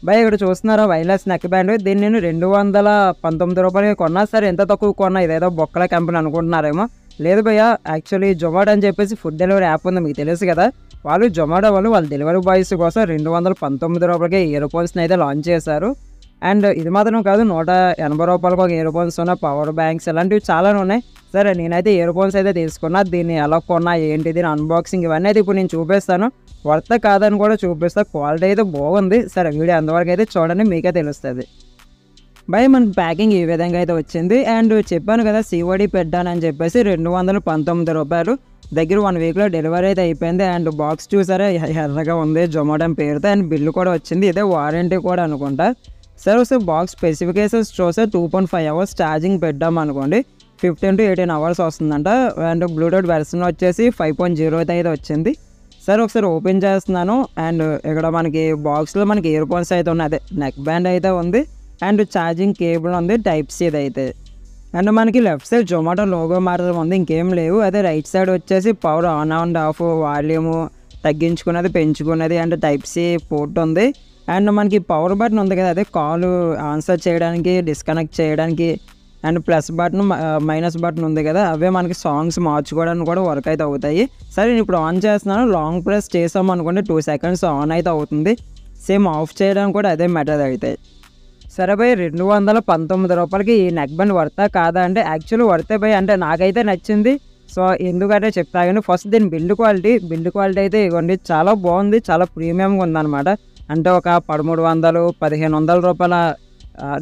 భయ్యా ఇక్కడ చూస్తున్నారా వైర్లెస్ నెక్ బ్యాండ్. దీన్ని నేను రూ. 219 కొన్నా. సరే ఎంత తక్కువ కొన్నా, ఇదేదో బొక్కల కంపెనీ అనుకుంటున్నారేమో. లేదు భయ్యా, యాక్చువల్లీ జొమాటో అని చెప్పేసి ఫుడ్ డెలివరీ యాప్ ఉంది, మీకు తెలుసు కదా. వాళ్ళు జొమాటో వాళ్ళ డెలివరీ బాయ్స్ కోసం రూ. 219 ఇయర్ ఫోన్స్ని అయితే లాంచ్ చేశారు. అండ్ ఇది మాత్రం కాదు, రూ. 180 ఒక ఇయర్ ఫోన్స్ ఉన్న పవర్ బ్యాంక్స్ ఇలాంటివి చాలానే ఉన్నాయి. సరే నేనైతే ఇయర్ ఫోన్స్ అయితే తీసుకున్నా. దీన్ని ఎలా కొన్నా ఏంటి, దీని అన్బాక్సింగ్ ఇవన్నీ అయితే ఇప్పుడు నేను చూపిస్తాను. వర్త్ కాదని కూడా చూపిస్తా. క్వాలిటీ అయితే బాగుంది. సరే వీడియో అంతవరకు అయితే చూడండి, మీకే తెలుస్తుంది. భయ్ మన ప్యాకింగ్ ఈ విధంగా అయితే వచ్చింది. అండ్ చెప్పాను కదా COD పెట్టానని చెప్పేసి రూ. 219 దగ్గర 1 వీక్లో డెలివరీ అయితే అయిపోయింది. అండ్ బాక్స్ చూసారా ఎర్రగా ఉంది జొమాటో పేరుతో. అండ్ బిల్లు కూడా వచ్చింది, ఇదే వారంటీ కూడా అనుకుంటా. సరే ఒకసారి బాక్స్ స్పెసిఫికేషన్స్ చూస్తే 2.5 hours ఛార్జింగ్ పెట్టాం అనుకోండి, 15 to 18 hours వస్తుందంట. అండ్ బ్లూటూత్ వెర్షన్ వచ్చేసి 5.0 అయితే వచ్చింది. సరే ఒకసారి ఓపెన్ చేస్తున్నాను. అండ్ ఇక్కడ మనకి బాక్స్లో మనకి ఇయర్ ఫోన్స్ అయితే ఉన్నాయి, అదే నెక్ బ్యాండ్ అయితే ఉంది. అండ్ ఛార్జింగ్ కేబుల్ ఉంది, టైప్ సి అయితే. అండ్ మనకి లెఫ్ట్ సైడ్ జొమాటో లోగో మాత్రం ఉంది, ఇంకేం లేవు. అదే రైట్ సైడ్ వచ్చేసి power on and off, volume తగ్గించుకున్నది పెంచుకున్నది, అండ్ టైప్ సి పోర్ట్ ఉంది. అండ్ మనకి పవర్ బటన్ ఉంది కదా, అదే కాల్ ఆన్సర్ చేయడానికి, డిస్కనెక్ట్ చేయడానికి. And plus button minus button ఉంది కదా, అవే మనకి సాంగ్స్ మార్చుకోవడానికి కూడా వర్క్ అయితే అవుతాయి. సరే నేను ఇప్పుడు ఆన్ చేస్తున్నాను. లాంగ్ ప్రెస్ చేసాం అనుకోండి 2 seconds ఆన్ అయితే అవుతుంది. సేమ్ ఆఫ్ చేయడానికి కూడా అదే మెథడ్ అయితే. సరే భయ్ రూ. 219 ఈ నెక్ బ్యాండ్ వర్తా కాదా అంటే యాక్చువల్లీ వర్తే భయ్. అంటే నాకైతే నచ్చింది. సో ఎందుకంటే చెప్తా కానీ ఫస్ట్ దీని బిల్డ్ క్వాలిటీ అయితే ఇవ్వండి చాలా బాగుంది, చాలా ప్రీమియంగా ఉందన్నమాట. అంటే ఒక 1300-1500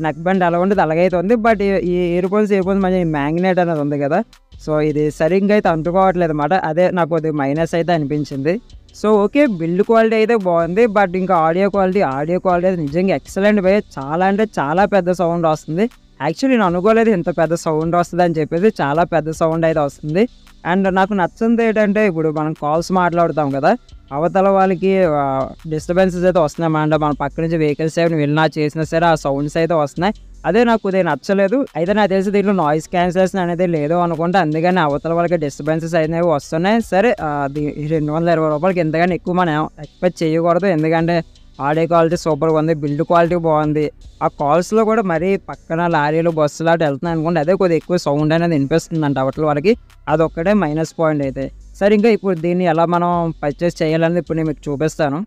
నెక్ బ్యాండ్ ఎలా ఉండేది అలాగైతే ఉంది. బట్ ఈ ఇయర్ ఫోన్స్ మంచి మ్యాగ్నెట్ అనేది ఉంది కదా, సో ఇది సరిగ్గా అయితే అంటుకోవట్లేదు అన్నమాట. అదే నాకు కొద్దిగా మైనస్ అయితే అనిపించింది. సో ఓకే, బిల్డ్ క్వాలిటీ అయితే బాగుంది. బట్ ఇంకా ఆడియో క్వాలిటీ అయితే నిజంగా ఎక్సలెంట్ భయ్. చాలా అంటే చాలా పెద్ద సౌండ్ వస్తుంది. యాక్చువల్లీ నేను అనుకోలేదు ఇంత పెద్ద సౌండ్ వస్తుంది అని చెప్పేసి. చాలా పెద్ద సౌండ్ అయితే వస్తుంది. అండ్ నాకు నచ్చింది ఏంటంటే, ఇప్పుడు మనం కాల్స్ మాట్లాడుతాం కదా, అవతల వాళ్ళకి డిస్టర్బెన్సెస్ అయితే వస్తున్నాయన్నమాట. మన పక్క నుంచి వెహికల్స్ ఏమైనా వెళ్ళినా చేసినా సరే ఆ సౌండ్స్ అయితే వస్తున్నాయి. అదే నాకు ఇది నచ్చలేదు. అయితే నాకు తెలిసి దీంట్లో నాయిస్ క్యాన్సిలేషన్ అనేది లేదు అనుకుంటే, అందుకని అవతల వాళ్ళకి డిస్టర్బెన్సెస్ అనేవి వస్తున్నాయి. సరే రూ. 220 ఎంతగానో ఎక్కువ మనం ఎక్స్పెక్ట్ చేయకూడదు, ఎందుకంటే ఆడియో క్వాలిటీ సూపర్గా ఉంది, బిల్డ్ క్వాలిటీ బాగుంది. ఆ కాల్స్లో కూడా మరీ పక్కన లారీలు బస్సులు అటు వెళ్తున్నాయి అనుకోండి, అదే కొద్దిగా ఎక్కువ సౌండ్ అనేది వినిపిస్తుందంట అవతల వాళ్ళకి. అదొక్కటే మైనస్ పాయింట్ అయితే. సరే ఇంకా ఇప్పుడు దీన్ని ఎలా మనం పర్చేస్ చేయాలని ఇప్పుడు నేను మీకు చూపిస్తాను.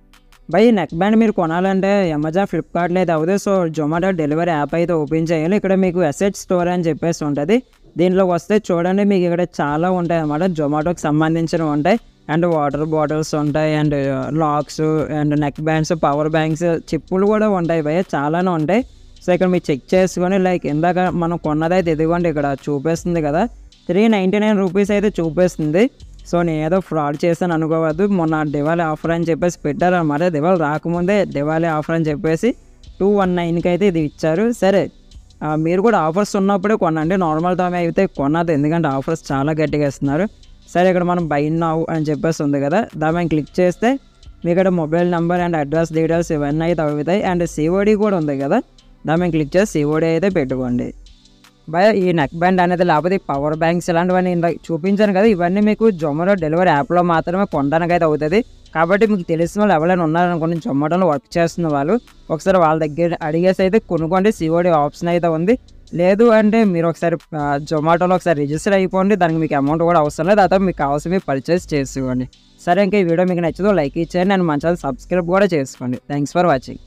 బై నెక్ బ్యాండ్ మీరు కొనాలంటే అమెజాన్, ఫ్లిప్కార్ట్లో అయితే అవుతుంది. సో జొమాటో డెలివరీ యాప్ అయితే ఓపెన్ చేయాలి. ఇక్కడ మీకు అసెట్ స్టోర్ అని చెప్పేసి ఉంటుంది. దీంట్లోకి వస్తే చూడండి, మీకు ఇక్కడ చాలా ఉంటాయి అన్నమాట, జొమాటోకి సంబంధించినవి ఉంటాయి. అండ్ వాటర్ బాటిల్స్ ఉంటాయి, and locks, and neck bands, power banks, చిప్పులు కూడా ఉంటాయి భయ్య, చాలానే ఉంటాయి. సో ఇక్కడ మీరు చెక్ చేసుకొని, లైక్ ఇందాక మనం కొన్నదైతే ఇదిగోండి ఇక్కడ చూపిస్తుంది కదా, ₹399 అయితే చూపిస్తుంది. సో నేను ఏదో ఫ్రాడ్ చేశాను అనుకోవద్దు. మొన్న దివాళీ ఆఫర్ అని చెప్పేసి పెట్టారన్నమాట. దివాళీ రాకముందే దివాళీ ఆఫర్ అని చెప్పేసి 219 అయితే ఇది ఇచ్చారు. సరే మీరు కూడా ఆఫర్స్ ఉన్నప్పుడే కొనండి, నార్మల్ టైం అయితే కొనద్దు, ఎందుకంటే ఆఫర్స్ చాలా గట్టిగా ఇస్తున్నారు. సరే ఇక్కడ మనం బై నౌ అని చెప్పేసి ఉంది కదా, దాని క్లిక్ చేస్తే మీ ఇక్కడ mobile number and address details ఇవన్నీ అయితే అవుతాయి. అండ్ COD కూడా ఉంది కదా, దాని క్లిక్ చేసి COD అయితే పెట్టుకోండి. భయ ఈ నెక్ బ్యాండ్ అనేది లేకపోతే పవర్ బ్యాంక్స్ ఇలాంటివన్నీ చూపించాను కదా, ఇవన్నీ మీకు జొమాటో డెలివరీ యాప్లో మాత్రమే కొనడానికి అయితే అవుతుంది. కాబట్టి మీకు తెలిసిన వాళ్ళు ఎవరైనా ఉన్నారనుకోండి జొమాటోలో వర్క్ చేస్తున్న వాళ్ళు, ఒకసారి వాళ్ళ దగ్గర అడిగేసి అయితే కొనుక్కోండి. COD ఆప్షన్ అయితే ఉంది. లేదు అంటే మీరు ఒకసారి జొమాటోలో ఒకసారి రిజిస్టర్ అయిపోండి, దానికి మీకు అమౌంట్ కూడా అవసరం లేదు, అతను మీకు కావాల్సి పర్చేస్ చేసుకోండి. సరే ఇంకా ఈ వీడియో మీకు నచ్చదో లైక్ ఇచ్చేయండి, అండ్ మన ఛానల్ సబ్స్క్రైబ్ కూడా చేసుకోండి. Thanks for watching.